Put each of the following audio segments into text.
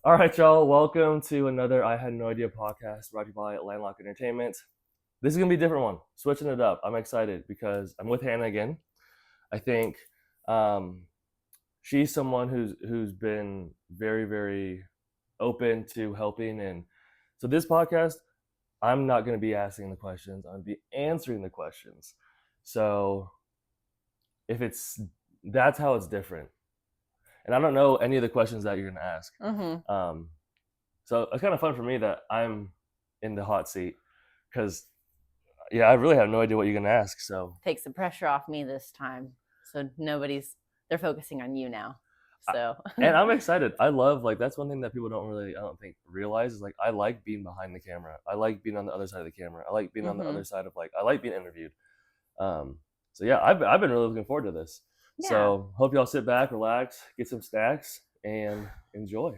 All right, y'all. Welcome to another I Had No Idea podcast brought to you by Landlocked Entertainment. This is going to be a different one, switching it up. I'm excited because I'm with Hannah again. I think um, she's someone who's been very, very open to helping. And so this podcast, I'm not going to be asking the questions. I'm going to be answering the questions. So if that's how it's different. And I don't know any of the questions that you're going to ask. Mm-hmm. So it's kind of fun for me that I'm in the hot seat because, yeah, I really have no idea what you're going to ask. So Takes the pressure off me this time. So they're focusing on you now. So and I'm excited. I love, that's one thing that people I don't think realize is I like being behind the camera. I like being on the other side of the camera. I like being on the other side of I like being interviewed. So yeah, I've been really looking forward to this. Yeah. So hope y'all sit back, relax, get some snacks, and enjoy.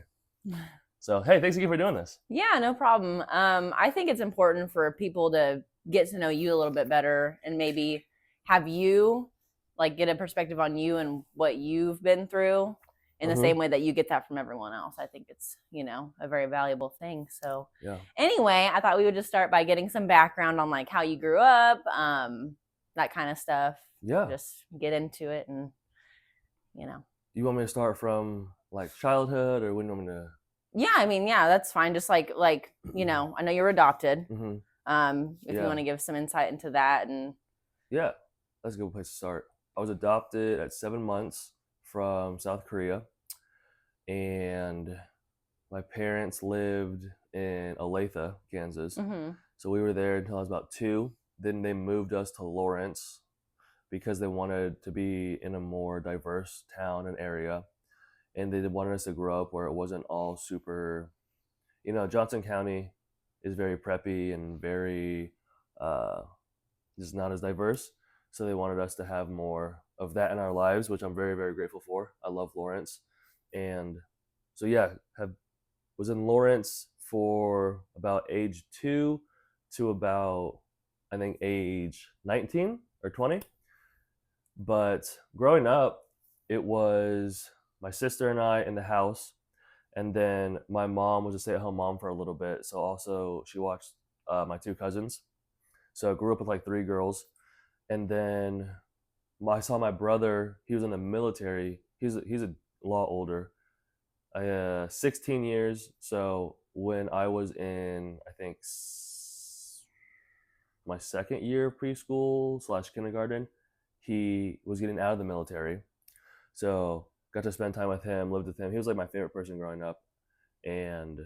So hey, thanks again for doing this. Yeah, no problem. I think it's important for people to get to know you a little bit better and maybe have you get a perspective on you and what you've been through in the same way that you get that from everyone else. I think it's, a very valuable thing. So yeah. Anyway, I thought we would just start by getting some background on how you grew up, that kind of stuff. Yeah. Just get into it and, You want me to start from childhood, or when you want me to? Yeah, that's fine. Just I know you were adopted. Mm-hmm. If you want to give some insight into that. And yeah, that's a good place to start. I was adopted at 7 months from South Korea, and my parents lived in Olathe, Kansas. mm-hmm. So we were there until I was about 2. Then they moved us to Lawrence because they wanted to be in a more diverse town and area. And they wanted us to grow up where it wasn't all super, Johnson County is very preppy and very just not as diverse. So they wanted us to have more of that in our lives, which I'm very, very grateful for. I love Lawrence. And so yeah, was in Lawrence for about age 2 to about, I think, age 19 or 20. But growing up, it was my sister and I in the house, and then my mom was a stay-at-home mom for a little bit. So also she watched my 2 cousins. So I grew up with 3 girls, and then I saw my brother. He was in the military. He's a lot older, 16 years. So when I was in, I think, my second year of preschool / kindergarten, he was getting out of the military. So got to spend time with him, lived with him. He was my favorite person growing up. And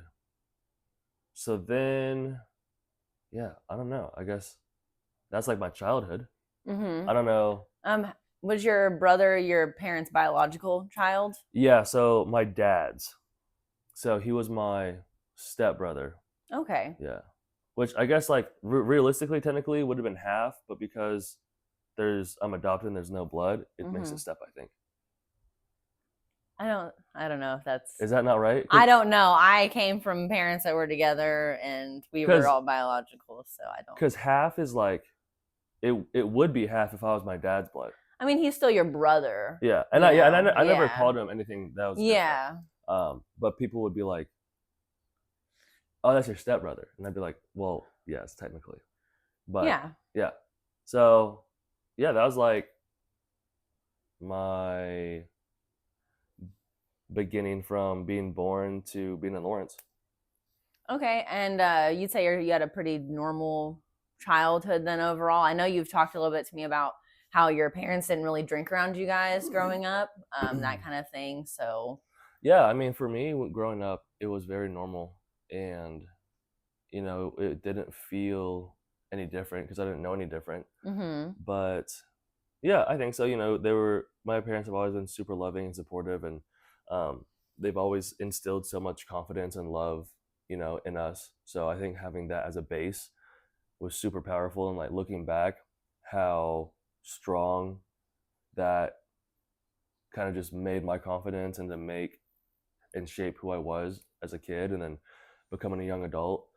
so then, yeah, I don't know. I guess that's my childhood. Mm-hmm. I don't know. Was your brother your parents' biological child? Yeah, so my dad's. So he was my stepbrother. Okay. Yeah. Which I guess realistically, technically would have been half, but because I'm adopted and there's no blood, it makes it step, I think. I don't know if that's... Is that not right? I don't know. I came from parents that were together and we were all biological, so I don't... Because half is it would be half if I was my dad's blood. I mean, he's still your brother. Yeah, and I never called him anything that was different. But people would be like, "Oh, that's your stepbrother," and I'd be like, "Well, yes, technically." But yeah. So yeah, that was my beginning from being born to being in Lawrence. Okay, and you'd say you had a pretty normal childhood then overall. I know you've talked a little bit to me about how your parents didn't really drink around you guys growing up, that kind of thing. So yeah, I mean, for me, growing up, it was very normal, and it didn't feel any different because I didn't know any different. Mm-hmm. But yeah, I think so. My parents have always been super loving and supportive, and they've always instilled so much confidence and love, in us. So I think having that as a base was super powerful. And looking back, how strong that kind of just made my confidence and to make and shape who I was as a kid, and then becoming a young adult.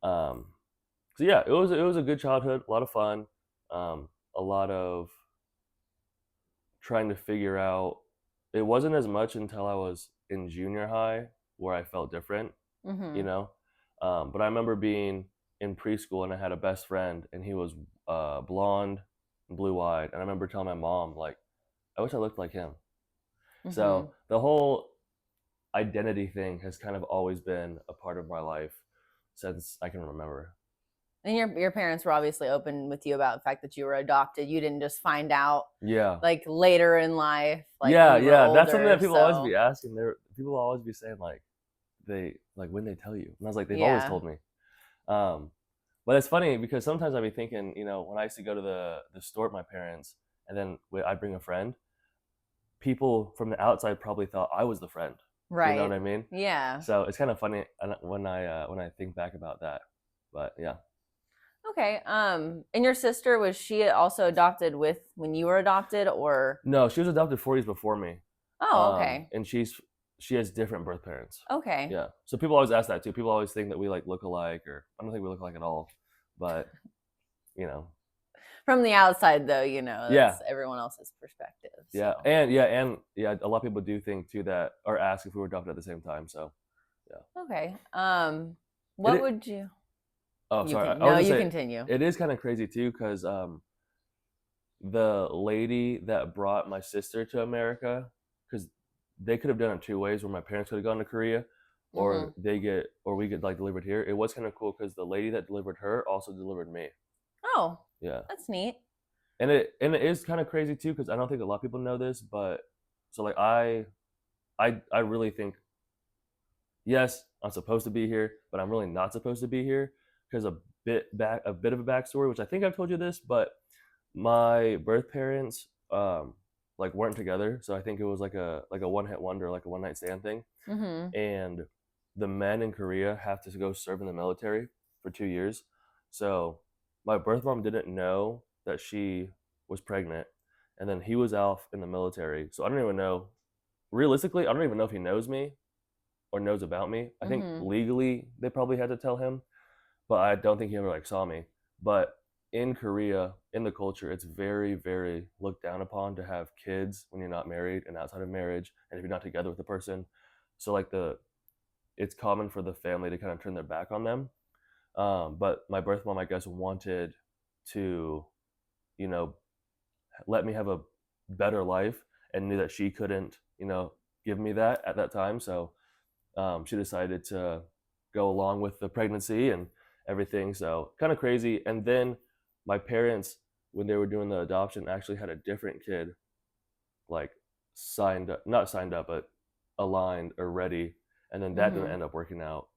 So yeah, it was a good childhood, a lot of fun, a lot of trying to figure out. It wasn't as much until I was in junior high where I felt different, you Mm-hmm. know. But I remember being in preschool and I had a best friend and he was blonde, blue eyed, and I remember telling my mom like, I wish I looked like him. Mm-hmm. So the whole identity thing has kind of always been a part of my life since I can remember. And your parents were obviously open with you about the fact that you were adopted. You didn't just find out Yeah. like later in life, like when Yeah, you were yeah. That's something older. that people always be So asking. People will always be saying like they like when they tell you. And I was like, they've always yeah. told me. Um, but it's funny because sometimes I'd be thinking, when I used to go to the store with my parents, and then I bring a friend, people from the outside probably thought I was the friend. You know what Right. I mean? Yeah. So it's kind of funny when I think back about that. But yeah, Okay. And your sister, was she also adopted with when you were adopted, or? no, she was adopted 4 years before me, Oh, okay. and she has different birth parents. Okay. Yeah, so people always ask that too. People always think that we like look alike, or I don't think we look alike at all. But you know, From the outside, though, yeah, that's everyone else's perspective. yeah, So and a lot of people do think too that or ask if we were adopted at the same time. So yeah, okay. it. What would you? Oh, You sorry. can I was no, gonna you say continue. it is kind of crazy too, because the lady that brought my sister to America, because they could have done it two ways, where my parents could have gone to Korea, Mm-hmm. or we get like delivered here. It was kind of cool because the lady that delivered her also delivered me. Oh, Yeah, that's neat. and it is kind of crazy too because I don't think a lot of people know this, but so like I really think yes, I'm supposed to be here, but I'm really not supposed to be here because a bit of a backstory, which I think I've told you this, but my birth parents like weren't together, so I think it was like a one hit wonder, like a one night stand thing. Mm-hmm. And the men in Korea have to go serve in the military for 2 years. So my birth mom didn't know that she was pregnant, and then he was off in the military. So I don't even know. Realistically, I don't even know if he knows me or knows about me. I think Mm-hmm. legally they probably had to tell him, but I don't think he ever like saw me. But in Korea, in the culture, it's very, very looked down upon to have kids when you're not married and outside of marriage, and if you're not together with the person. So like it's common for the family to kind of turn their back on them. But my birth mom, I guess, wanted to, you know, let me have a better life, and knew that she couldn't, give me that at that time. So she decided to go along with the pregnancy and everything. So kind of crazy. And then my parents, when they were doing the adoption, actually had a different kid, like signed up, not signed up, but aligned or ready. And then that didn't Mm-hmm. end up working out.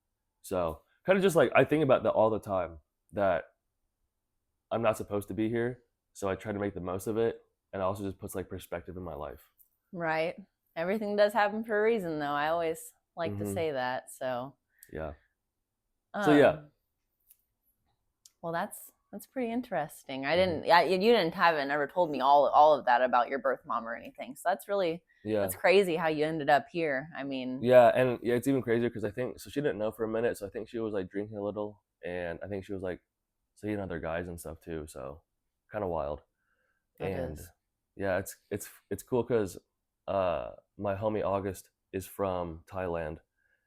So kind of just like I think about that all the time, that I'm not supposed to be here. So I try to make the most of it. And it also just puts like perspective in my life. Right. Everything does happen for a reason, though. I always like to Hmm. say that. So, Yeah. So yeah. um, well, that's pretty interesting. I Hmm. didn't, yeah, you didn't haven't ever told me all of that about your birth mom or anything. So Yeah. that's crazy how you ended up here. I mean, Yeah, and yeah, it's even crazier because I think so. She didn't know for a minute, so I think she was like drinking a little, and I think she was like seeing other guys and stuff too. So kind of wild. that And is. yeah, it's cool because my homie August is from Thailand,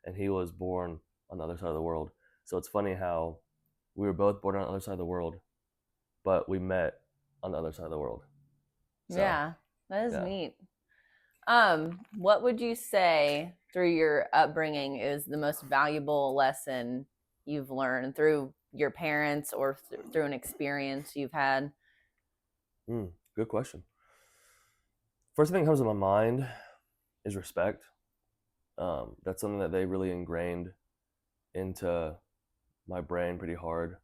and he was born on the other side of the world. So it's funny how we were both born on the other side of the world, but we met on the other side of the world. So Yeah, that is yeah. neat. What would you say through your upbringing is the most valuable lesson you've learned through your parents or through an experience you've had? Good question. First thing that comes to my mind is respect. That's something that they really ingrained into my brain pretty hard.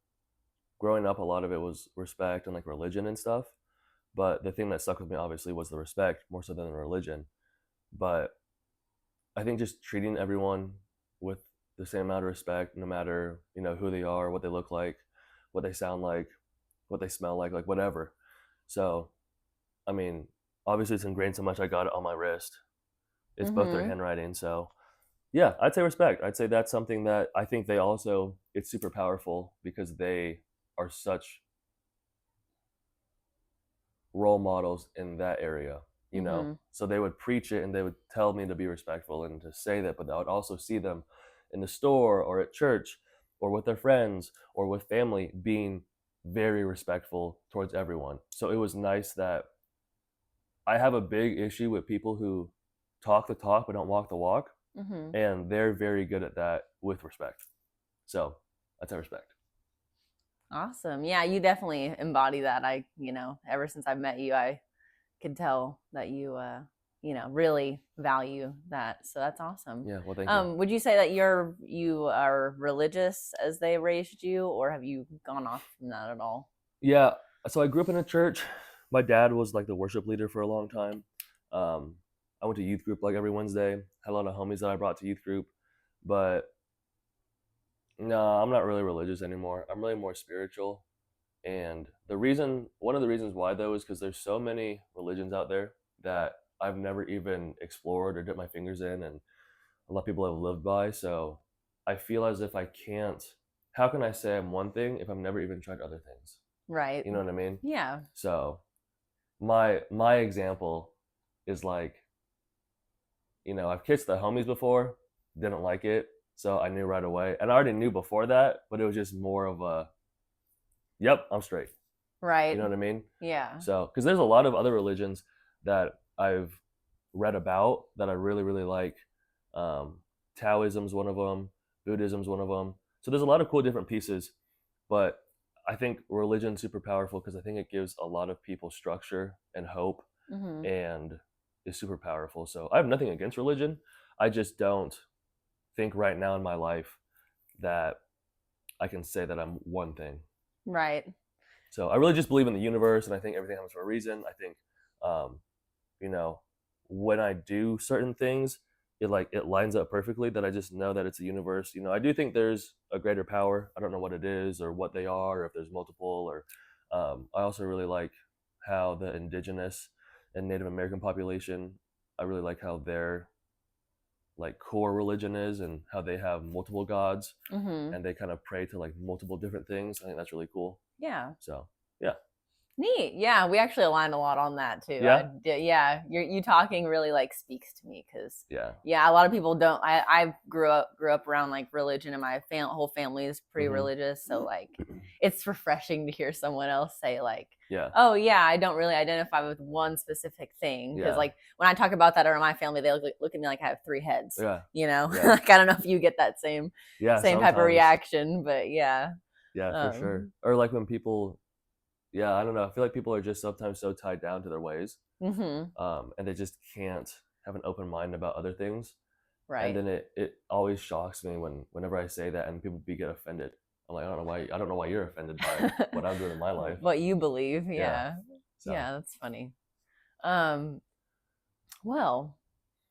Growing up, a lot of it was respect and like religion and stuff. But the thing that stuck with me obviously was the respect more so than the religion. But I think just treating everyone with the same amount of respect, no matter who they are, what they look like, what they sound like, what they smell like whatever. So I mean, obviously it's ingrained so much. I got it on my wrist. It's both their Mm-hmm. handwriting, so yeah, I'd say respect. I'd say that's something that I think they also it's super powerful because they are such role models in that area. you know. So they would preach it and they would tell me to be respectful and to say that, but I would also see them in the store or at church or with their friends or with family being very respectful towards everyone. So it was nice that I have a big issue with people who talk the talk but don't walk the walk, and they're very good at that with respect. So that's a respect. Awesome. Yeah, you definitely embody that. Ever since I've met you, I could tell that you really value that. So that's awesome. Yeah, well, thank you. Would you say that you are religious as they raised you, or have you gone off from that at all? Yeah, so I grew up in a church. My dad was like the worship leader for a long time. Um, I went to youth group like every Wednesday. Had a lot of homies that I brought to youth group, but no, I'm not really religious anymore. I'm really more spiritual. And one of the reasons why though, is because there's so many religions out there that I've never even explored or dipped my fingers in, and a lot of people have lived by. So I feel as if I can't. How can I say I'm one thing if I've never even tried other things? Right. You know what I mean? Yeah. So my example is like, I've kissed the homies before, didn't like it, so I knew right away. And I already knew before that, but it was just more of a, yep, I'm straight. Right. You know what I mean? Yeah. So, because there's a lot of other religions that I've read about that I really, really like. Taoism's one of them. Buddhism's one of them. So there's a lot of cool different pieces, but I think religion's super powerful because I think it gives a lot of people structure and hope, and is super powerful. So I have nothing against religion. I just don't think right now in my life that I can say that I'm one thing. Right. So I really just believe in the universe, and I think everything happens for a reason. I think, you know, when I do certain things, it lines up perfectly. That I just know that it's the universe. I do think there's a greater power. I don't know what it is or what they are, or if there's multiple. Or I also really like how the indigenous and Native American population. I really like how their like core religion is and how they have multiple gods, and they kind of pray to like multiple different things. I think that's really cool. Yeah. So yeah. Neat. Yeah, we actually aligned a lot on that too. Yeah. Yeah. You talking really like speaks to me because Yeah. a lot of people don't. I grew up around like religion, and my whole family is pretty religious. So like, it's refreshing to hear someone else say like, oh yeah, I don't really identify with one specific thing, because like when I talk about that around my family, they look at me like I have three heads. Yeah. Like I don't know if you get that same type of reaction, but yeah. Yeah, for sure. Or like when people, I don't know. I feel like people are just sometimes so tied down to their ways, and they just can't have an open mind about other things. Right. And then it always shocks me whenever I say that and people get offended. I'm like, I don't know why you're offended by what I'm doing in my life. What you believe, Yeah. So. Yeah, that's funny. Well,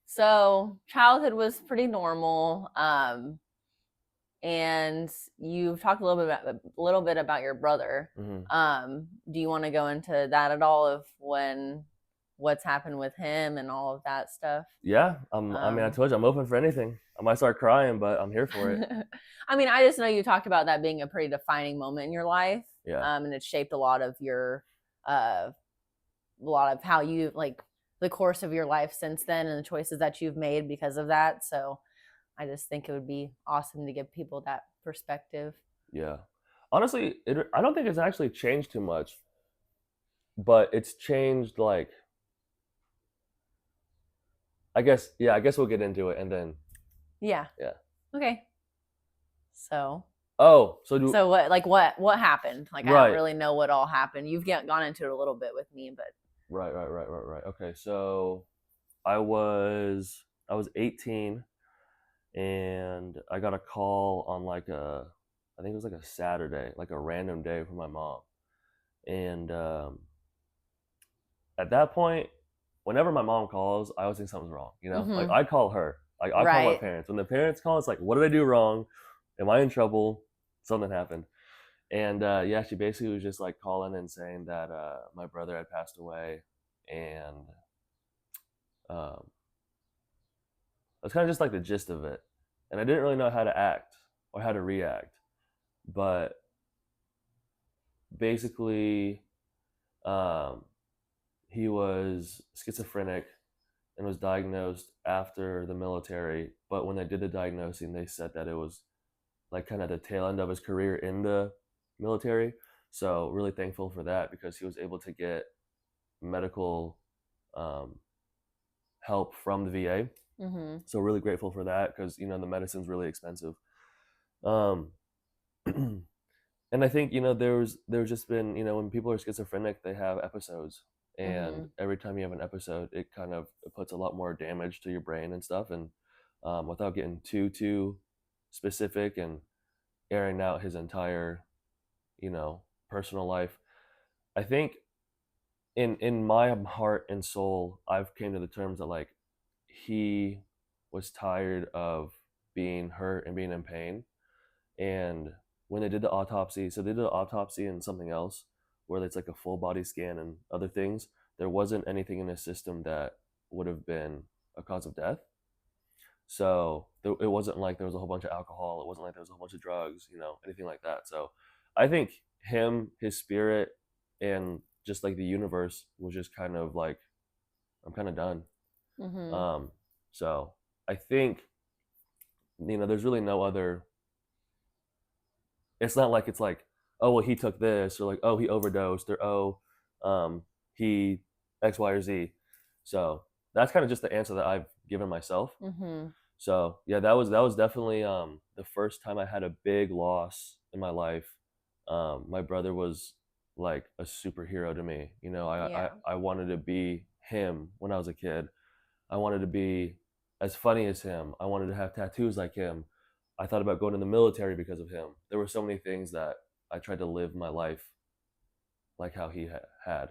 so childhood was pretty normal. And you've talked a little bit about your brother. Do you want to go into that at all, of what's happened with him and all of that stuff? Yeah, I mean, I told you I'm open for anything. I might start crying, but I'm here for it. I mean, I just know you talked about that being a pretty defining moment in your life. Yeah. And it shaped a lot of how you like the course of your life since then, and the choices that you've made because of that. So I just think it would be awesome to give people that perspective. Yeah. Honestly, I don't think it's actually changed too much, but it's changed like, I guess we'll get into it and then. Yeah. Yeah. Okay. So. Oh, so what happened? Like, right. I don't really know what all happened. You've gone into it a little bit with me, but. Right. Okay, so I was 18, and I got a call on I think it was like a Saturday, like a random day from my mom, and at that point, whenever my mom calls, I always think something's wrong. Like I call her, like I call my parents. When the parents call, it's like, what did I do wrong? Am I in trouble? Something happened. And she basically was just like calling and saying that my brother had passed away, and that's kind of just like the gist of it. And I didn't really know how to act or how to react, but basically, he was schizophrenic and was diagnosed after the military. But when they did the diagnosing, they said that it was like kind of the tail end of his career in the military. So really thankful for that because he was able to get medical um, help from the VA. Mm-hmm. So really grateful for that because the medicine's really expensive. Um, and I think there's just been when people are schizophrenic, they have episodes, and Mm-hmm. every time you have an episode, it puts a lot more damage to your brain and stuff. And without getting too specific and airing out his entire personal life, I think in my heart and soul, I've came to the terms that like he was tired of being hurt and being in pain. And when they did the autopsy, so they did an autopsy and something else where it's like a full body scan and other things. There wasn't anything in his system that would have been a cause of death. So it wasn't like there was a whole bunch of alcohol. It wasn't like there was a whole bunch of drugs, anything like that. So I think him, his spirit, and just like the universe was just kind of like, I'm kind of done. Mm-hmm. So I think, there's really no other. It's not like it's like, oh well, he took this, or like, oh, he overdosed, or oh, he X, Y, or Z. So that's kind of just the answer that I've given myself. Mm-hmm. So yeah, that was definitely the first time I had a big loss in my life. My brother was like a superhero to me. I Yeah. I wanted to be him when I was a kid. I wanted to be as funny as him. I wanted to have tattoos like him. I thought about going in the military because of him. There were so many things that I tried to live my life like how he had.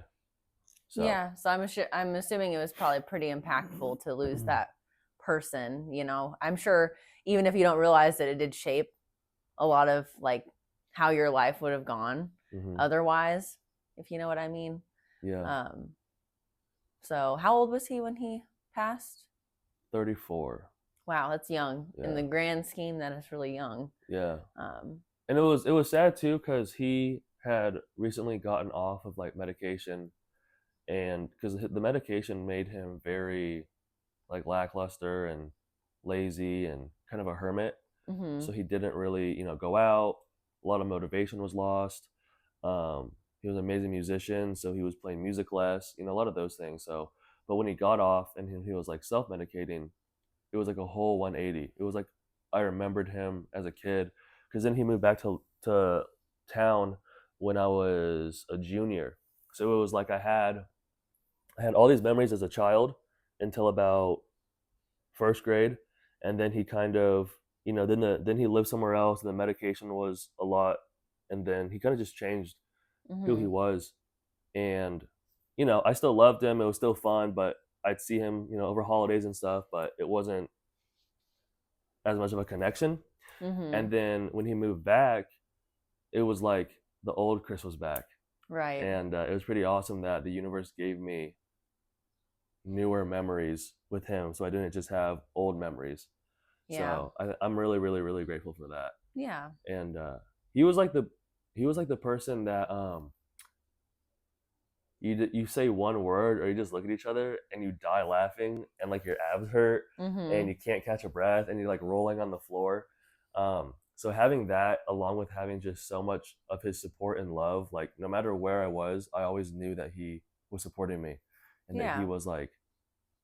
So Yeah. So I'm assuming it was probably pretty impactful to lose that person. I'm sure even if you don't realize that it did shape a lot of like how your life would have gone hmm otherwise, if you know what I mean. yeah, Um, so how old was he when he passed? 34. Wow, that's young. In Yeah, the grand scheme, that is really young. yeah. Um, And it was sad too because he had recently gotten off of like medication, and because the medication made him very like lackluster and lazy and kind of a hermit. mm-hmm. So he didn't really go out. A lot of motivation was lost. He was an amazing musician, so he was playing music less, a lot of those things. So but when he got off and he was like self-medicating, it was like a whole 180. It was like I remembered him as a kid because then he moved back to town when I was a junior. So it was like I had all these memories as a child until about first grade, and then he kind of then he lived somewhere else, and the medication was a lot, and then he kind of just changed who he Mm-hmm. was. And I still loved him. It was still fun, but I'd see him over holidays and stuff, but it wasn't as much of a connection. Mm-hmm. And then when he moved back, it was like the old Chris was back, Right. and it was pretty awesome that the universe gave me newer memories with him, so I didn't just have old memories. Yeah. So I'm really, really, really grateful for that. Yeah. And he was like the person that you say one word or you just look at each other and you die laughing and like your abs hurt Mm-hmm. and you can't catch a breath and you're like rolling on the floor. So having that along with having just so much of his support and love, like no matter where I was, I always knew that he was supporting me and that he Yeah. was like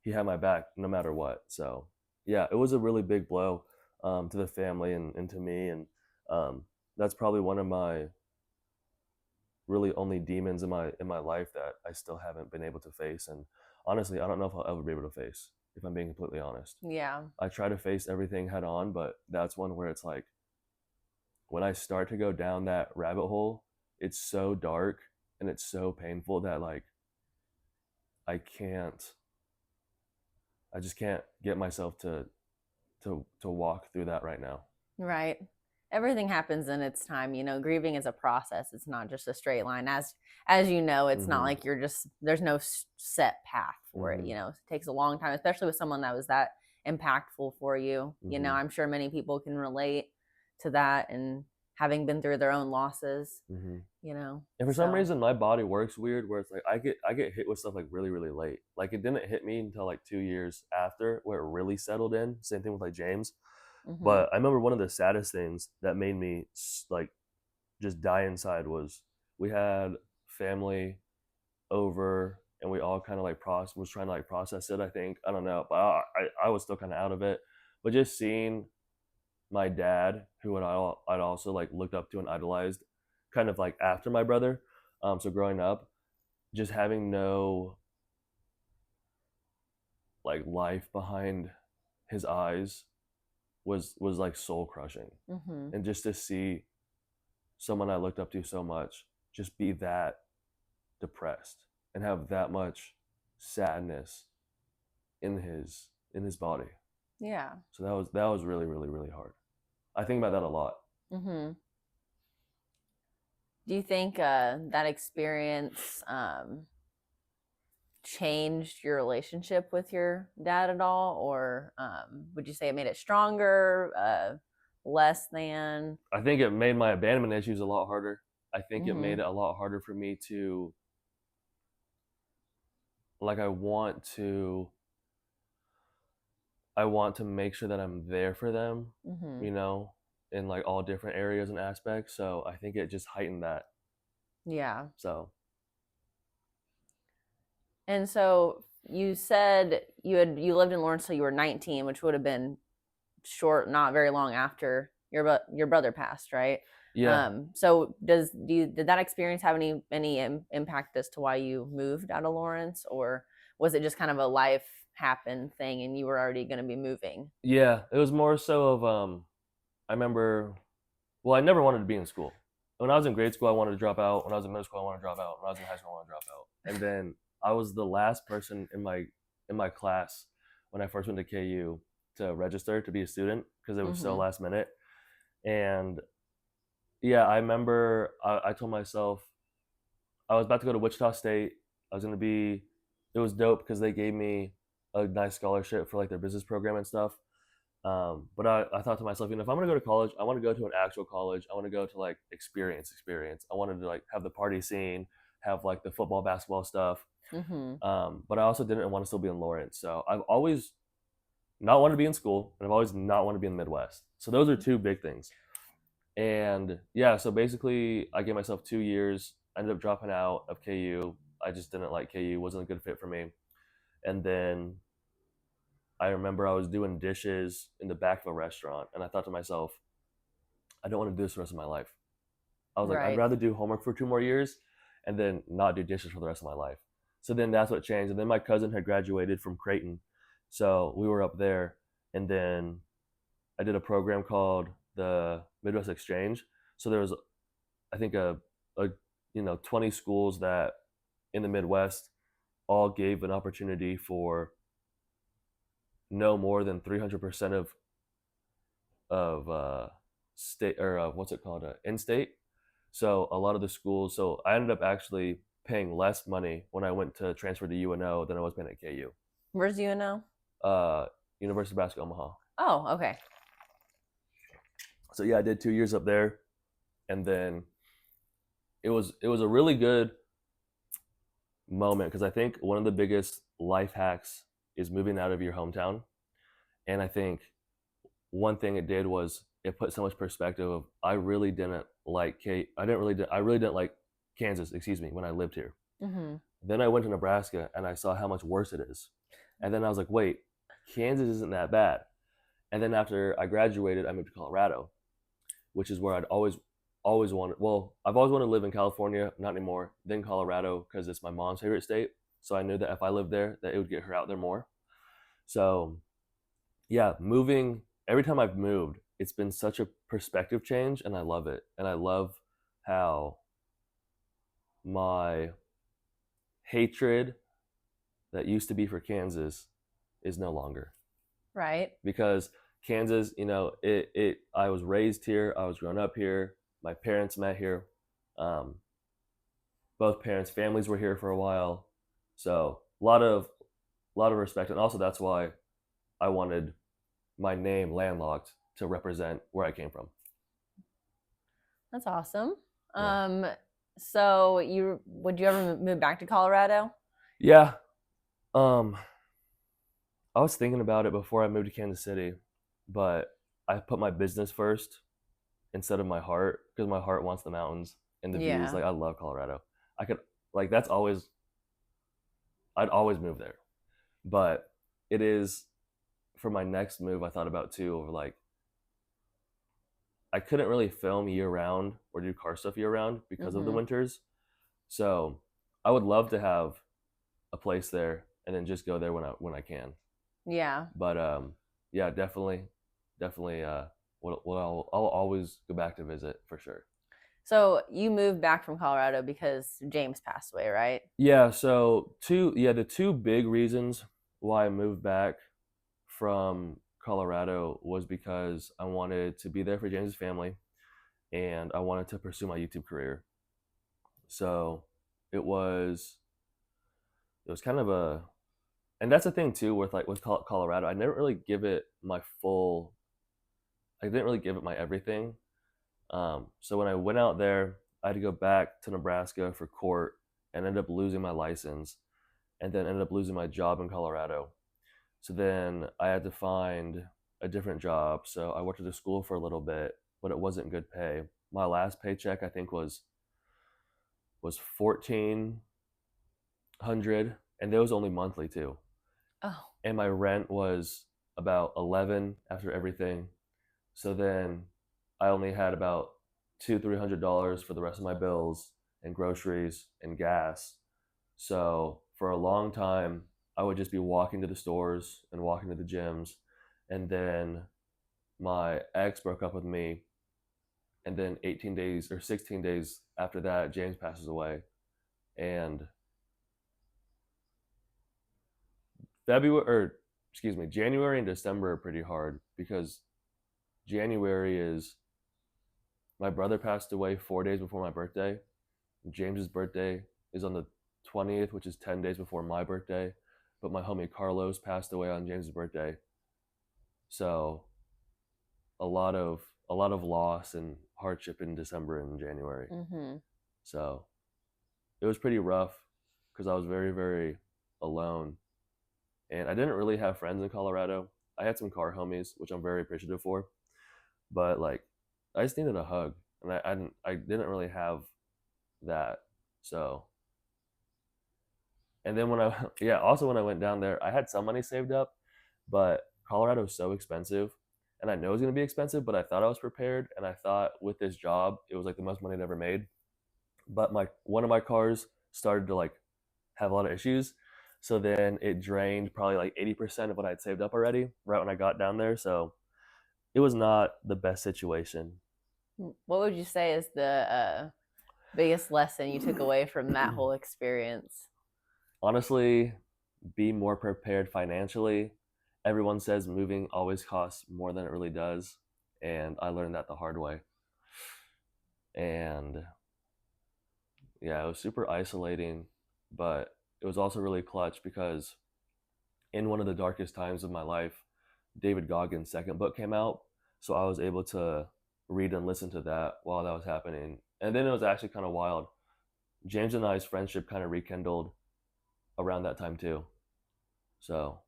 he had my back no matter what. So yeah, it was a really big blow to the family and to me, and that's probably one of my really only demons in my life that I still haven't been able to face. And honestly, I don't know if I'll ever be able to face. If I'm being completely honest, Yeah. I try to face everything head on, but that's one where it's like when I start to go down that rabbit hole, it's so dark and it's so painful that like I can't. I just can't get myself to walk through that right now. Right. Everything happens in its time. Grieving is a process. It's not just a straight line. As you know, it's not Mhm. like there's no set path for it. Mhm. It takes a long time, especially with someone that was that impactful for you. Mhm. I'm sure many people can relate to that and having been through their own losses, Mm-hmm. you know. And for some So, reason, my body works weird, where it's like I get hit with stuff like really really late. Like it didn't hit me until like 2 years after, where it really settled in. Same thing with like James. mhm. But I remember one of the saddest things that made me like just die inside was we had family over and we all kind of like was trying to like process it. I think I don't know, but I was still kind of out of it. But just seeing my dad, who I'd also like looked up to and idolized, kind of like after my brother. So growing up, just having no like life behind his eyes was like soul crushing, Mhm. and just to see someone I looked up to so much just be that depressed and have that much sadness in his body. Yeah. So that was really really really hard. I think about that a lot. Mhm. Do you think that experience changed your relationship with your dad at all, or would you say it made it stronger, less than? I think it made my abandonment issues a lot harder. I think it made Mhm. it a lot harder for me to like I want to make sure that I'm there for them, Mhm. you know, in like all different areas and aspects. So I think it just heightened that. Yeah. So And so you said you lived in Lawrence till you were 19, which would have been short, not very long after your brother passed, right? yeah, So did that experience have any impact as to why you moved out of Lawrence, or was it just kind of a life happen thing and you were already going to be moving? yeah, it was more so of I remember, well, I never wanted to be in school. When I was in grade school, I wanted to drop out. When I was in middle school, I wanted to drop out. When I was in high school, I wanted to drop out. And then I was the last person in my class when I first went to KU to register to be a student because it was so Mhm. last minute. And yeah, I remember I told myself I was about to go to Wichita State. I was gonna be. It was dope because they gave me a nice scholarship for like their business program and stuff. But I thought to myself, you know, if I'm gonna go to college, I want to go to an actual college. I want to go to like experience. I wanted to like have the party scene, have like the football, basketball stuff. Mhm. But I also didn't want to still be in Lawrence. So I've always not wanted to be in school, and I've always not wanted to be in the Midwest. So those are two big things. And yeah, so basically, I gave myself 2 years. I ended up dropping out of KU. I just didn't like KU; wasn't a good fit for me. And then I remember I was doing dishes in the back of a restaurant, and I thought to myself, I don't want to do this the rest of my life. I was like, I'd Right. rather do homework for 2 more years and then not do dishes for the rest of my life. So then that's what changed. And then my cousin had graduated from Creighton, so we were up there, and then I did a program called the Midwest Exchange. So there was, I think, a 20 schools that in the Midwest all gave an opportunity for no more than 300% of state or what's it called, in state. So a lot of the schools. So I ended up actually paying less money when I went to transfer to UNO than I was paying at KU. Where's UNO? Uh, University of Nebraska Omaha. Oh, okay. So yeah, I did 2 years up there, and then it was a really good moment because I think one of the biggest life hacks is moving out of your hometown, and I think one thing it did was it put so much perspective of I really didn't like I really didn't like Kansas, excuse me, when I lived here. Mhm. Then I went to Nebraska and I saw how much worse it is. And then I was like, wait, Kansas isn't that bad. And then after I graduated, I moved to Colorado, which is where I'd always wanted. Well, I've always wanted to live in California, not anymore. Then Colorado because it's my mom's favorite state. So I knew that if I lived there, that it would get her out there more. So yeah, moving every time I've moved, it's been such a perspective change, and I love it. And I love how my hatred that used to be for Kansas is no longer, Right. because Kansas, you know, it I was raised here, I was grown up here, my parents met here, um, both parents' families were here for a while, so a lot of respect, and also that's why I wanted my name Landlocked to represent where I came from. That's awesome. Yeah. Um, so would you ever move back to Colorado? Yeah. Um, I was thinking about it before I moved to Kansas City, but I put my business first instead of my heart because my heart wants the mountains and the views. Yeah. Like I love Colorado. I could like that's always I'd always move there. But it is for my next move I thought about too of like I couldn't really film year round or do car stuff year round because of the Mm-hmm. winters. So I would love to have a place there and then just go there when I can. Yeah. But yeah, definitely what I'll always go back to visit for sure. So you moved back from Colorado because James passed away, right? Yeah, so the two big reasons why I moved back from Colorado was because I wanted to be there for James's family and I wanted to pursue my YouTube career. So it was it was kind of a and that's the thing too with Colorado. I never really give it my full I didn't really give it my everything. So when I went out there, I had to go back to Nebraska for court and ended up losing my license and then ended up losing my job in Colorado. So then I had to find a different job. So I went to the school for a little bit, but it wasn't good pay. My last paycheck I think was 1,400, and that was only monthly too. Oh. And my rent was about 11 after everything. So then I only had about $200-300 for the rest of my bills and groceries and gas. So for a long time, I would just be walking to the stores and walking to the gyms. And then my ex broke up with me. And then 18 days or 16 days after that, James passes away. And January and December are pretty hard because January is my brother passed away 4 days before my birthday. James's birthday is on the 20th, which is 10 days before my birthday. But my homie Carlos passed away on James's birthday. So a lot of loss and hardship in December and January. Mm-hmm. So it was pretty rough because I was very, very alone. And I didn't really have friends in Colorado. I had some car homies, which I'm very appreciative for. But like I just needed a hug. And I didn't really have that. So and then also when I went down there, I had some money saved up, but Colorado is so expensive, and I know it was gonna be expensive, but I thought I was prepared, and I thought with this job, it was like the most money I'd ever made. But my one of my cars started to like have a lot of issues, so then it drained probably like 80% of what I'd saved up already right when I got down there. So it was not the best situation. What would you say is the biggest lesson you took away from that whole experience? Honestly, be more prepared financially. Everyone says moving always costs more than it really does, and I learned that the hard way. And yeah, it was super isolating, but it was also really clutch because in one of the darkest times of my life, David Goggins' second book came out, so I was able to read and listen to that while that was happening. And then it was actually kind of wild. James and I's friendship kind of rekindled around that time too. So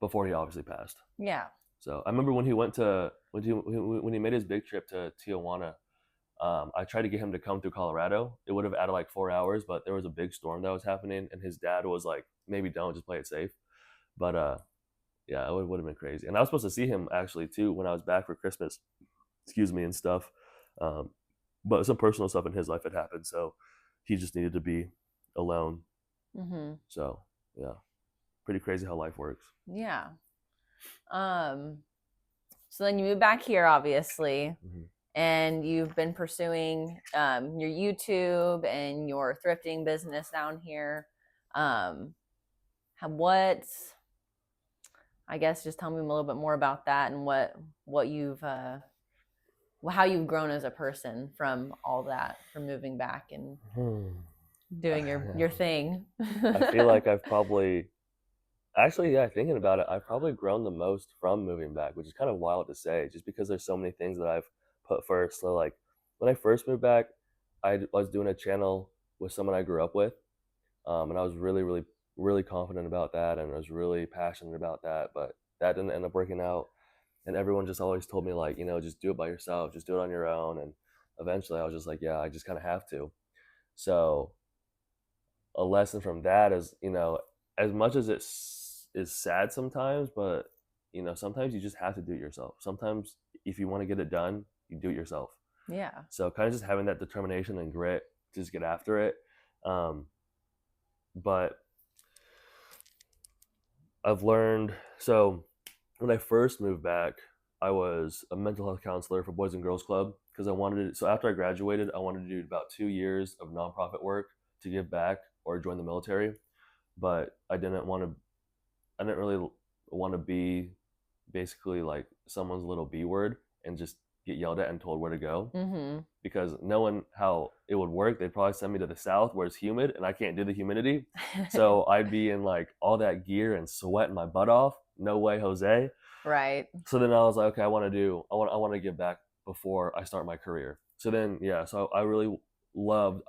before he obviously passed. Yeah. So I remember when he went to when he made his big trip to Tijuana. I tried to get him to come through Colorado. It would have added like 4 hours, but there was a big storm that was happening, and his dad was like, "Maybe don't, just play it safe." But yeah, it would have been crazy. And I was supposed to see him actually too when I was back for Christmas, excuse me, and stuff. Um, but some personal stuff in his life had happened, so he just needed to be alone. Mm-hmm. So yeah, pretty crazy how life works. Yeah. Um, so then you moved back here, obviously, Mm-hmm. and you've been pursuing your YouTube and your thrifting business down here. What, I guess, just tell me a little bit more about that and what you've how you've grown as a person from all that, from moving back and doing your thing. I feel like I've probably actually, yeah, thinking about it, I've probably grown the most from moving back, which is kind of wild to say, just because there's so many things that I've put first. So like when I first moved back, was doing a channel with someone I grew up with, and I was really confident about that, and I was really passionate about that. But that didn't end up working out, and everyone just always told me like, just do it by yourself, just do it on your own. And eventually, I was just like, yeah, I just kind of have to. So a lesson from that is, as much as is sad sometimes, but sometimes you just have to do it yourself. Sometimes if you want to get it done, you do it yourself. Yeah. So kind of just having that determination and grit, just get after it. But I've learned, so when I first moved back, I was a mental health counselor for Boys and Girls Club because I wanted to. So after I graduated, I wanted to do about 2 years of nonprofit work to give back or join the military. But I didn't want to. I didn't really want to be basically like someone's little B word and just get yelled at and told where to go. Mm-hmm. Because knowing how it would work, they'd probably send me to the south where it's humid and I can't do the humidity. So I'd be in like all that gear and sweating my butt off. No way, Jose. Right. So then I was like, okay, I want to give back before I start my career. So then, yeah, so I really loved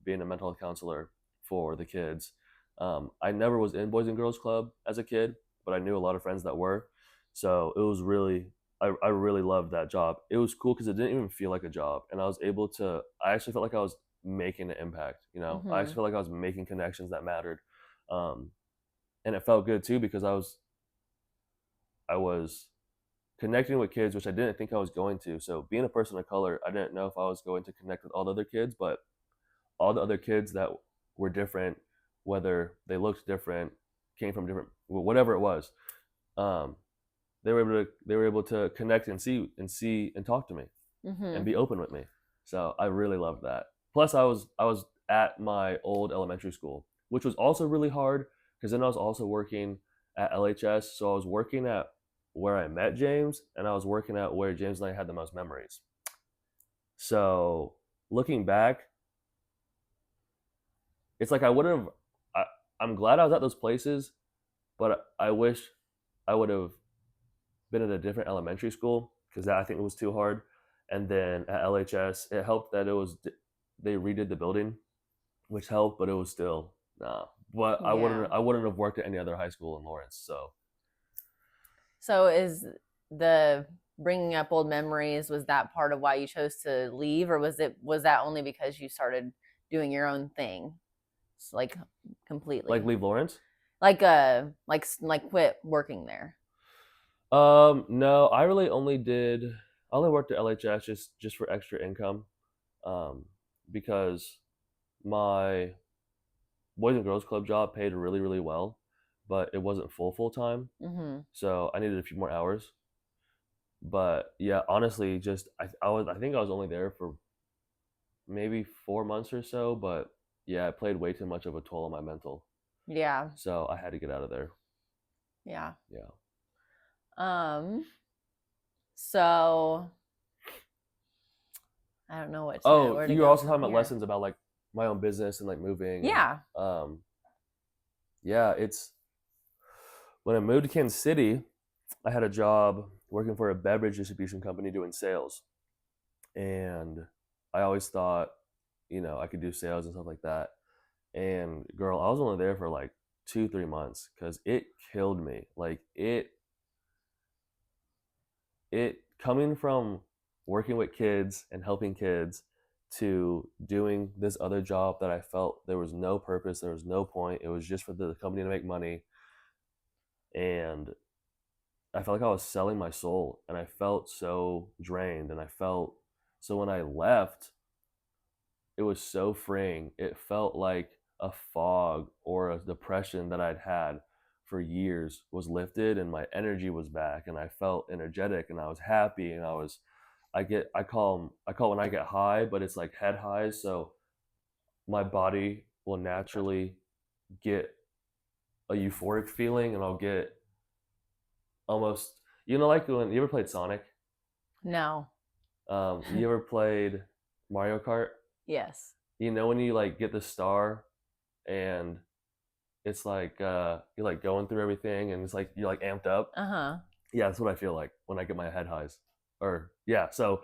being a mental health counselor for the kids. I never was in Boys and Girls Club as a kid, but I knew a lot of friends that were. So it was really, I really loved that job. It was cool because it didn't even feel like a job. And I actually felt like I was making an impact, I Mm-hmm. actually felt like I was making connections that mattered. Um, and it felt good too because I was connecting with kids, which I didn't think I was going to. So being a person of color, I didn't know if I was going to connect with all the other kids, but all the other kids that were different, whether they looked different, came from different, whatever it was, um, they were able to connect and talk to me and Mm-hmm. be open with me. So I really loved that. Plus, I was at my old elementary school, which was also really hard because then I was also working at LHS. So I was working at where I met James, and I was working at where James and I had the most memories. So looking back, it's like I would have. I, I'm glad I was at those places, but I wish I would have been at a different elementary school because that I think was too hard. And then at LHS, it helped that they redid the building, which helped, but it was still nah. But I Yeah. wouldn't I wouldn't have worked at any other high school in Lawrence. So So is the bringing up old memories, was that part of why you chose to leave, or was that only because you started doing your own thing? Like like completely. leave Lawrence? Like quit working there. No, I only worked at LHS just for extra income, um, because my Boys and Girls Club job paid really well, but it wasn't full time, Mm-hmm. so I needed a few more hours. But yeah, honestly, just I think I was only there for maybe 4 months or so, but yeah, it played way too much of a toll on my mental, Yeah. so I had to get out of there. Yeah. Yeah. Um, so I don't know Oh, where to you were go also from talking about here. lessons about like my own business and like moving and Yeah. yeah, it's when I moved to Kansas City, I had a job working for a beverage distribution company doing sales. And I always thought, I could do sales and stuff like that. And girl, I was only there for like 2 3 months because it killed me. Like it coming from working with kids and helping kids to doing this other job that I felt there was no purpose, there was no point. It was just for the company to make money. And I felt like I was selling my soul and I felt so drained. And I felt so when I left, it was so freeing. It felt like a fog or a depression that I'd had for years was lifted and my energy was back and I felt energetic and I was happy and I call when I get high, but it's like head highs. So my body will naturally get a euphoric feeling and I'll get almost, like when you ever played Sonic. No. You ever played Mario Kart? Yes. When you like get the star and it's like you're like going through everything and it's like you're like amped up. Uh-huh. Yeah, that's what I feel like when I get my head highs. or yeah, so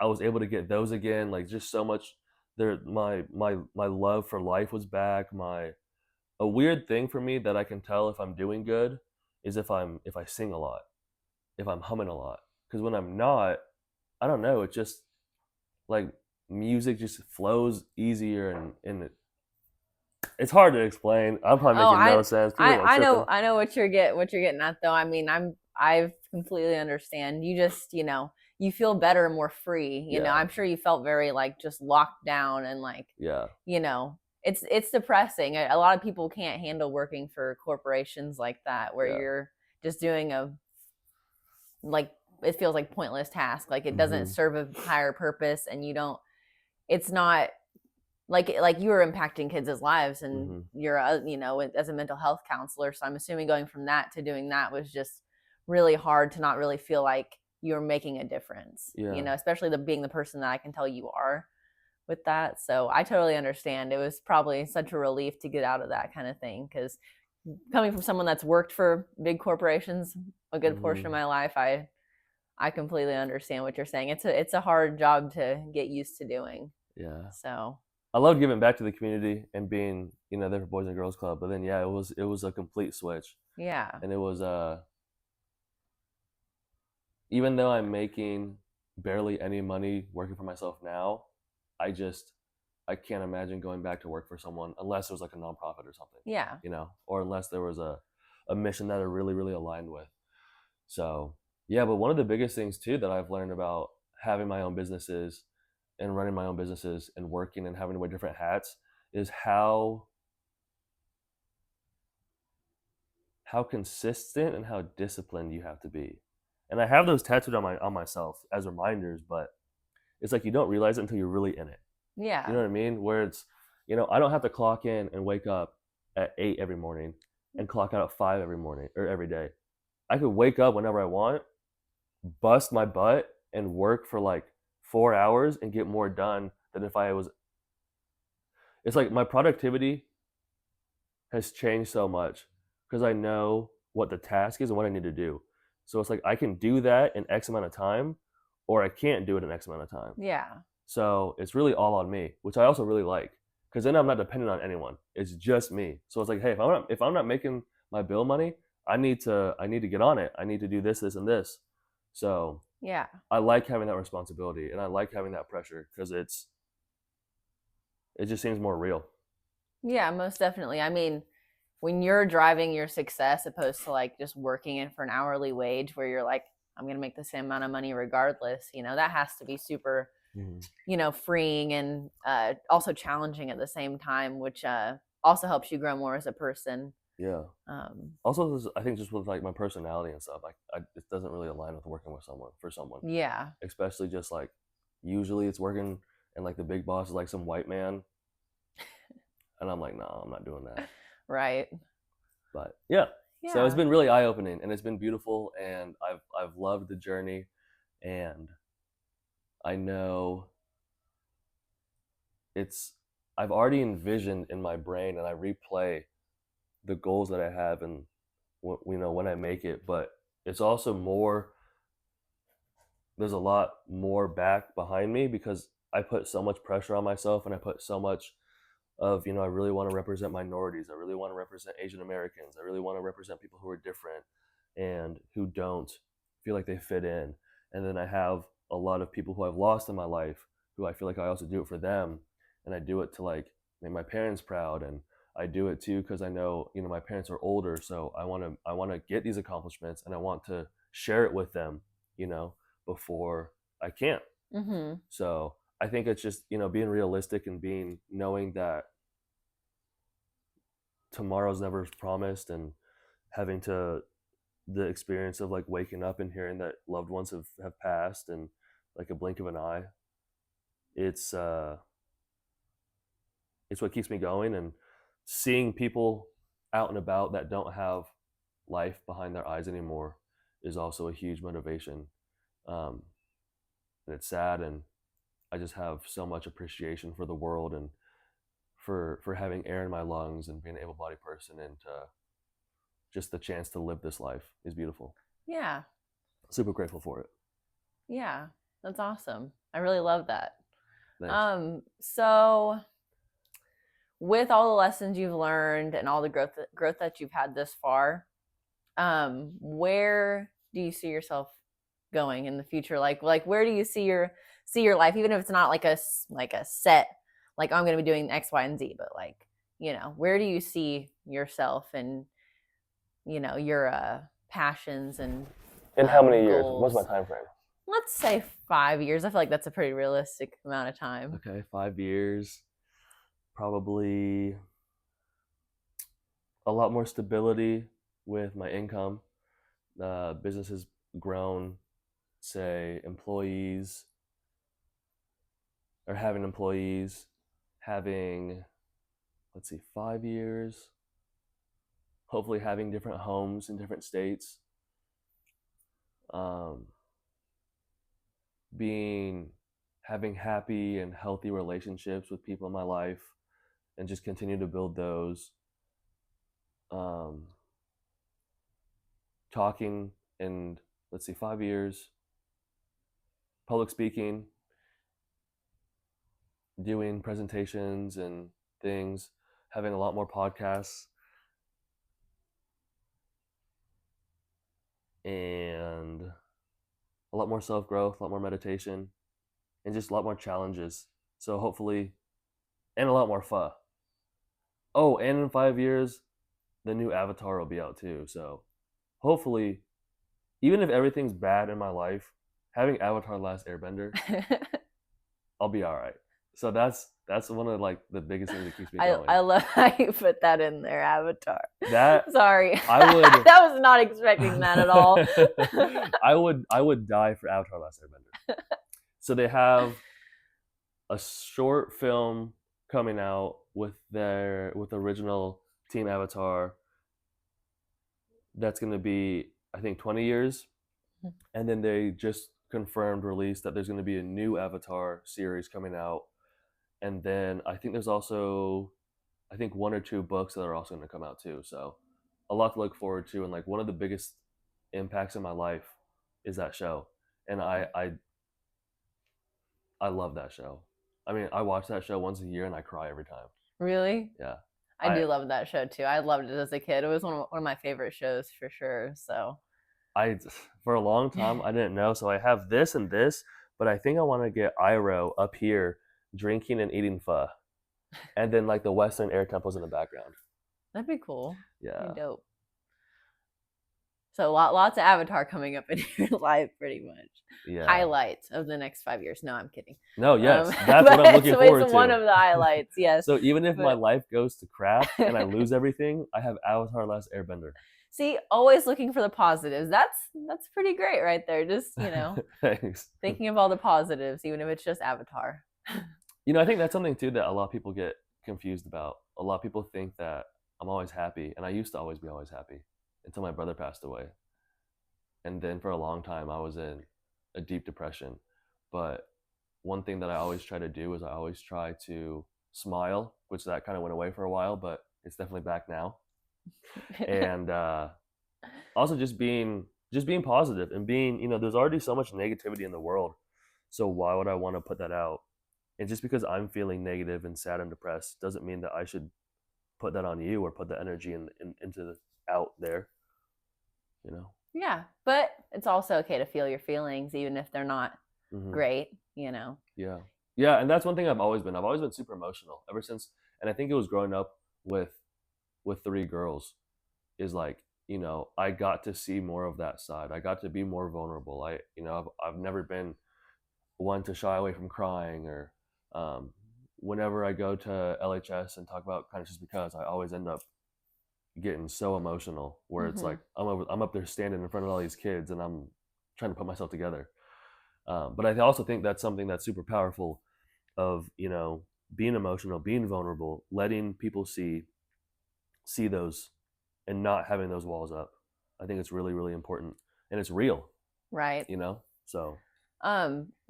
I was able to get those again, like just so much there my love for life was back. My A weird thing for me that I can tell if I'm doing good is if I sing a lot, if I'm humming a lot. Cuz when I'm not, I don't know, it just like music just flows easier it's hard to explain. I'm probably Oh, making no sense. People think I'm tripping. I know what you're getting at though. I mean, I completely understand. You just, you feel better, more free. Yeah. I'm sure you felt very like just locked down and like, Yeah. it's depressing. A lot of people can't handle working for corporations like that where Yeah. you're just doing a like it feels like pointless task. Like it doesn't Mhm. serve a higher purpose and you don't it's not like you were impacting kids' lives and Mhm. you're as a mental health counselor, so I'm assuming going from that to doing that was just really hard to not really feel like you're making a difference, Yeah. especially being the person that I can tell you are with that. So I totally understand. It was probably such a relief to get out of that kind of thing because coming from someone that's worked for big corporations a good portion of Mhm. my life, I completely understand what you're saying. It's a hard job to get used to doing. Yeah. So I loved giving back to the community and being, there for Boys and Girls Club, but then yeah, it was a complete switch. yeah. And it was even though I'm making barely any money working for myself now, I can't imagine going back to work for someone unless it was like a nonprofit or something, Yeah. or unless there was a mission that I really, really aligned with. So yeah, but one of the biggest things too that I've learned about having my own businesses and running my own businesses and working and having to wear different hats is how consistent and how disciplined you have to be. And I have those tattooed on myself as reminders, but it's like you don't realize it until you're really in it. You know Yeah. what I mean? Where it's, I don't have to clock in and wake up at 8 every morning and clock out at 5 every morning or every day. I could wake up whenever I want, bust my butt, and work for like 4 hours and get more done than if I was. It's like my productivity has changed so much because I know what the task is and what I need to do. So it's like I can do that in X amount of time, or I can't do it in X amount of time. Yeah. So it's really all on me, which I also really like because then I'm not dependent on anyone. It's just me. So it's like, hey, if I'm not making my bill money, I need to get on it. I need to do this, this, and this. So Yeah. I like having that responsibility and I like having that pressure because it just seems more real. Yeah, most definitely. I mean, when you're driving your success opposed to like just working in for an hourly wage where you're like, I'm going to make the same amount of money regardless, that has to be super, Mhm. freeing and also challenging at the same time, which also helps you grow more as a person. Yeah. Um, Also, I think just with like my personality and stuff, it doesn't really align with working with someone for someone, yeah. especially just like usually it's working and like the big boss is like some white man, and I'm like, no, I'm not doing that. Right. But yeah, so it's Yeah. been really eye opening and it's been beautiful, and I've loved the journey, and I know it's I've already envisioned in my brain and I replay the goals that I have and when I make it, but it's also more there's a lot more back behind me because I put so much pressure on myself and I put so much of, I really want to represent minorities. I really want to represent Asian Americans. I really want to represent people who are different and who don't feel like they fit in. And then I have a lot of people who I've lost in my life who I feel like I also do it for them. And I do it to like make my parents proud. And I do it too because I know, my parents are older. So I want to get these accomplishments and I want to share it with them, you know, before I can't. Mm-hmm. So I think it's just, being realistic and knowing that tomorrow's never promised, and having to the experience of like waking up and hearing that loved ones have passed and like a blink of an eye. It's it's what keeps me going, and seeing people out and about that don't have life behind their eyes anymore is also a huge motivation. Um, and it's sad, and I just have so much appreciation for the world and for having air in my lungs and being an able-bodied person, and just the chance to live this life is beautiful. Yeah. Super grateful for it. Yeah, that's awesome. I really love that. Thanks. So with all the lessons you've learned and all the growth that you've had this far, where do you see yourself going in the future? Like where do you see your life, even if it's not like a set, like, oh, I'm going to be doing X, Y, and Z, but like, where do you see yourself and your passions and In how many years? What's my goals? time frame? Let's say 5 years. I feel like that's a pretty realistic amount of time. Okay, 5 years. Probably a lot more stability with my income. Business has grown, say, employees or having employees, having, let's see, 5 years, hopefully having different homes in different states, um, having happy and healthy relationships with people in my life, and just continue to build those. Um, talking in, let's see, 5 years, public speaking, doing presentations and things, having a lot more podcasts, and a lot more self growth, a lot more meditation, and just a lot more challenges. So hopefully, and a lot more pho. Oh, and in 5 years, the new Avatar will be out too. So hopefully, even if everything's bad in my life, having Avatar Last Airbender, I'll be all right. So that's one of like the biggest things that keeps me going. I love how you put that in there, Avatar. That Sorry, I would. That was not expecting that at all. I would die for Avatar Last Airbender. So they have a short film coming out with the original Team Avatar. That's going to be, I think, 20 years, and then they just confirmed release that there's going to be a new Avatar series coming out, and then I think there's also, I think, one or two books that are also going to come out too. So a lot to look forward to, and like one of the biggest impacts in my life is that show, and I love that show. I mean, I watch that show once a year and I cry every time. Really? Yeah. I do love that show too. I loved it as a kid. It was one of my favorite shows for sure. So for a long time I didn't know. So I have this and this, but I think I want to get Iroh up here drinking and eating pho, and then like the Western air temples in the background. That'd be cool. Yeah. That'd be dope. So lots of Avatar coming up in your life, pretty much. Yeah. Highlights of the next 5 years. No, I'm kidding. No, yes, that's what I'm looking forward to. It's one of the highlights, yes. So even if my life goes to crap and I lose everything, I have Avatar Last Airbender. See, always looking for the positives. That's pretty great right there. Just, Thanks. Thinking of all the positives, even if it's just Avatar. I think that's something too that a lot of people get confused about. A lot of people think that I'm always happy, and I used to always be always happy until my brother passed away. And then for a long time, I was in a deep depression. But one thing that I always try to do is I always try to smile, which that kind of went away for a while, but it's definitely back now. And also just being positive and being, there's already so much negativity in the world. So why would I want to put that out? And just because I'm feeling negative and sad and depressed doesn't mean that I should put that on you or put the energy into out there, Yeah, but it's also okay to feel your feelings even if they're not great, Yeah. Yeah, and that's one thing I've always been super emotional ever since, and I think it was growing up with 3 girls, is like, I got to see more of that side. I got to be more vulnerable. I've never been one to shy away from crying, or whenever I go to LHS and talk about Kind of Just Because, I always end up getting so emotional where it's like I'm up there standing in front of all these kids and I'm trying to put myself together. But I also think that's something that's super powerful, of being emotional, being vulnerable, letting people see those, and not having those walls up. I think it's really, really important, and it's real, right? So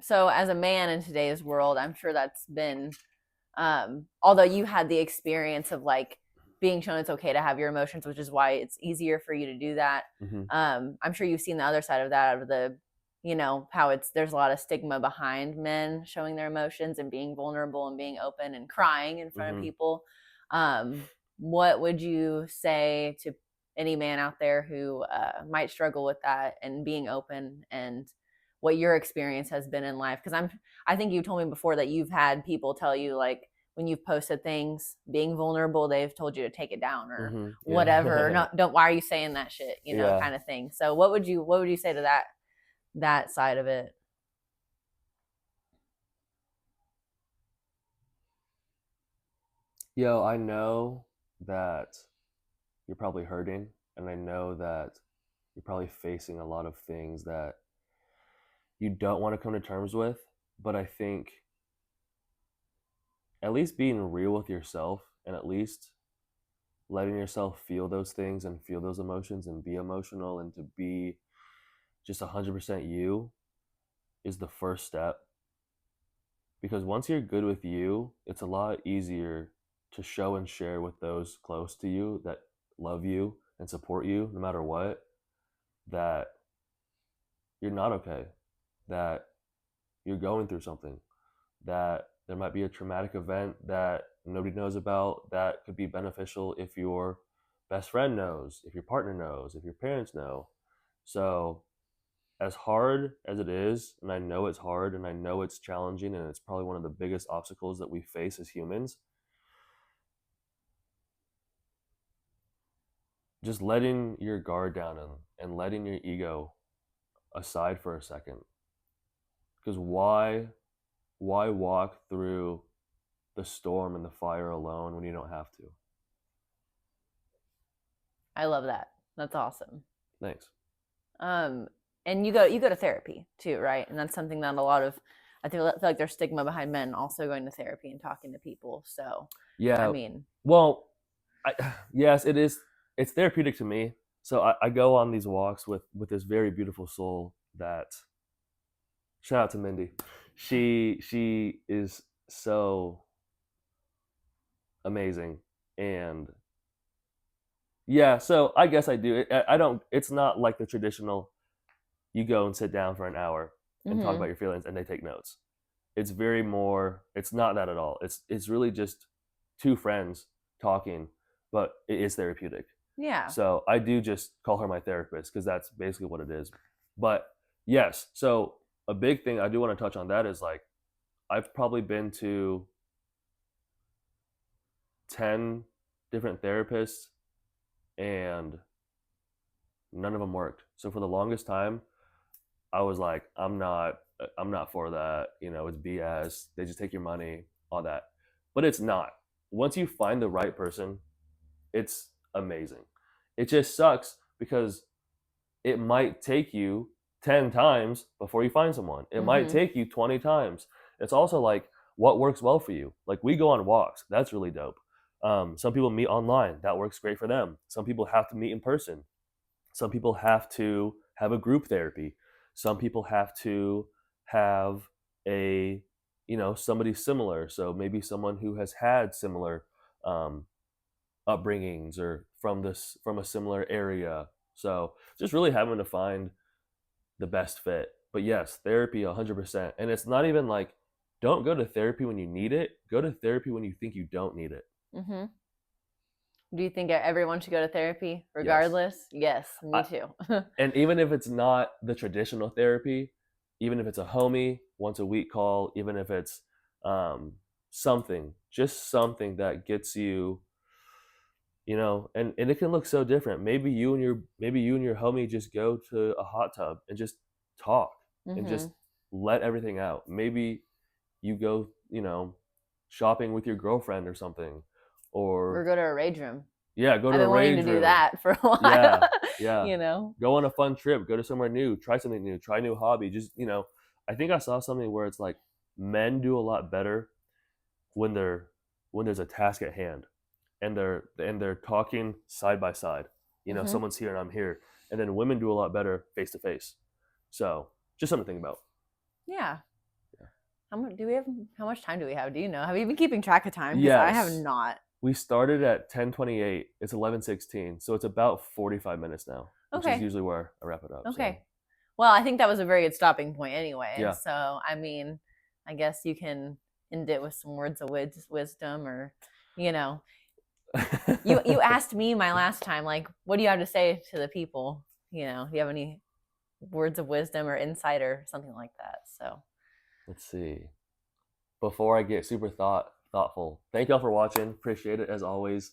so as a man in today's world, I'm sure that's been, although you had the experience of like being shown it's okay to have your emotions, which is why it's easier for you to do that. I'm sure you've seen the other side of that, of the how there's a lot of stigma behind men showing their emotions and being vulnerable and being open and crying in front of people. What would you say to any man out there who might struggle with that and being open, and what your experience has been in life? Because I think you told me before that you've had people tell you, like, when you've posted things being vulnerable, they've told you to take it down or whatever. No, don't. Why are you saying that shit? Kind of thing. So what would you say to that side of it? Yo, I know that you're probably hurting, and I know that you're probably facing a lot of things that you don't want to come to terms with, but I think at least being real with yourself and at least letting yourself feel those things and feel those emotions and be emotional and to be just 100% you is the first step. Because once you're good with you, it's a lot easier to show and share with those close to you that love you and support you no matter what, that you're not okay, that you're going through something, that there might be a traumatic event that nobody knows about that could be beneficial if your best friend knows, if your partner knows, if your parents know. So, as hard as it is, and I know it's hard and I know it's challenging and it's probably one of the biggest obstacles that we face as humans, just letting your guard down and letting your ego aside for a second. Because why walk through the storm and the fire alone when you don't have to? I love that. That's awesome. Thanks. And you go to therapy too, right? And that's something that I feel like there's stigma behind men also going to therapy and talking to people. So yeah, I mean, well, yes, it is. It's therapeutic to me. So I go on these walks with this very beautiful soul that, shout out to Mindy. She is so amazing. And yeah, so I guess I do. I don't, it's not like the traditional, you go and sit down for an hour and talk about your feelings and they take notes. It's very more, it's not that at all. It's really just two friends talking, but it is therapeutic. Yeah. So I do just call her my therapist because that's basically what it is. But yes, so a big thing I do want to touch on that is, like, I've probably been to 10 different therapists and none of them worked. So for the longest time, I was like, I'm not for that. It's BS. They just take your money, all that. But it's not. Once you find the right person, it's amazing. It just sucks because it might take you 10 times before you find someone. It might take you 20 times. It's also like, what works well for you? Like, we go on walks. That's really dope. Some people meet online. That works great for them. Some people have to meet in person. Some people have to have a group therapy. Some people have to have somebody similar. So maybe someone who has had similar upbringings or from a similar area. So just really having to find the best fit. But yes, therapy 100%. And it's not even like, don't go to therapy when you need it. Go to therapy when you think you don't need it. Do you think everyone should go to therapy regardless? Yes, me too. And even if it's not the traditional therapy, even if it's a homie once a week call, even if it's something that gets you, and it can look so different. Maybe you and your homie just go to a hot tub and just talk and just let everything out. Maybe you go, shopping with your girlfriend or something, or go to a rage room. Yeah, go to I've been a wanting rage to room. do that for a while. Yeah. Go on a fun trip. Go to somewhere new. Try something new. Try a new hobby. Just, I think I saw something where it's like men do a lot better when there's a task at hand, and they're talking side by side. Someone's here and I'm here, and then women do a lot better face to face. So just something to think about. Yeah. How much time do we have? Do you know? Have you been keeping track of time? Yes. I have not. We started at 10:28. It's 11:16, so it's about 45 minutes now, which is usually where I wrap it up. Okay. Well, I think that was a very good stopping point anyway. Yeah. So, I mean, I guess you can end it with some words of wisdom, or, you know, you asked me my last time, like, what do you have to say to the people? Do you have any words of wisdom or insight or something like that? So, Let's see. Before I get super thoughtful, thank y'all for watching. Appreciate it as always.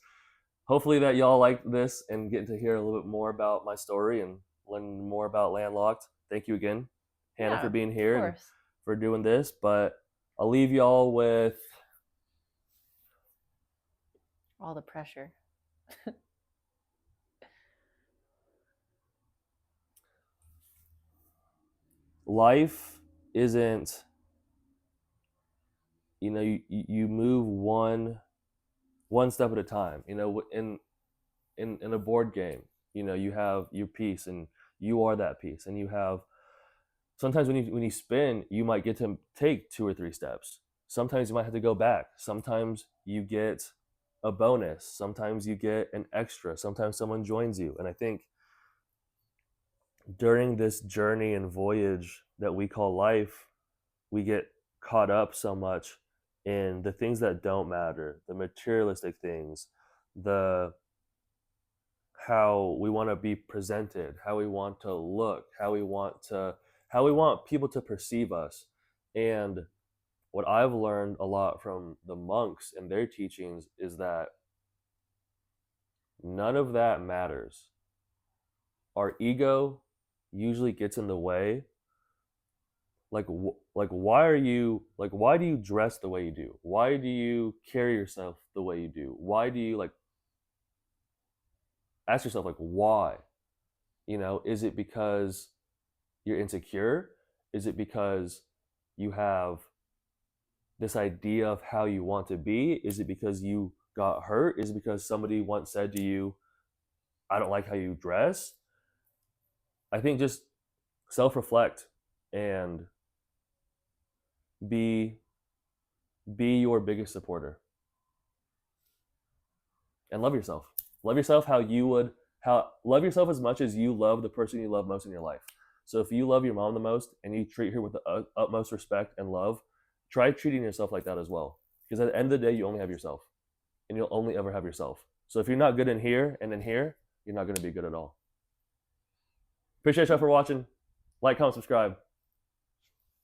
Hopefully that y'all like this and getting to hear a little bit more about my story and learn more about Landlocked. Thank you again, Hannah, yeah, for being of here and course. for doing this. But I'll leave y'all with All the pressure. life isn't, you move one step at a time. In a board game, you have your piece and you are that piece, and you have sometimes when you spin, you might get to take 2 or 3 steps. Sometimes you might have to go back. Sometimes you get a bonus. Sometimes you get an extra. Sometimes someone joins you. And I think during this journey and voyage that we call life, we get caught up so much in the things that don't matter, the materialistic things, the how we want to be presented, how we want to look, how we want people to perceive us. And what I've learned a lot from the monks and their teachings is that none of that matters. Our ego usually gets in the way. Why do you dress the way you do? Why do you carry yourself the way you do? Why do you ask yourself why? Is it because you're insecure? Is it because you have this idea of how you want to be? Is it because you got hurt? Is it because somebody once said to you, I don't like how you dress? I think just self reflect and be your biggest supporter and love yourself. Love yourself how love yourself as much as you love the person you love most in your life. So if you love your mom the most and you treat her with the utmost respect and love, try treating yourself like that as well. Because at the end of the day, you only have yourself, and you'll only ever have yourself. So if you're not good in here and in here, you're not going to be good at all. Appreciate y'all for watching. Like, comment, subscribe.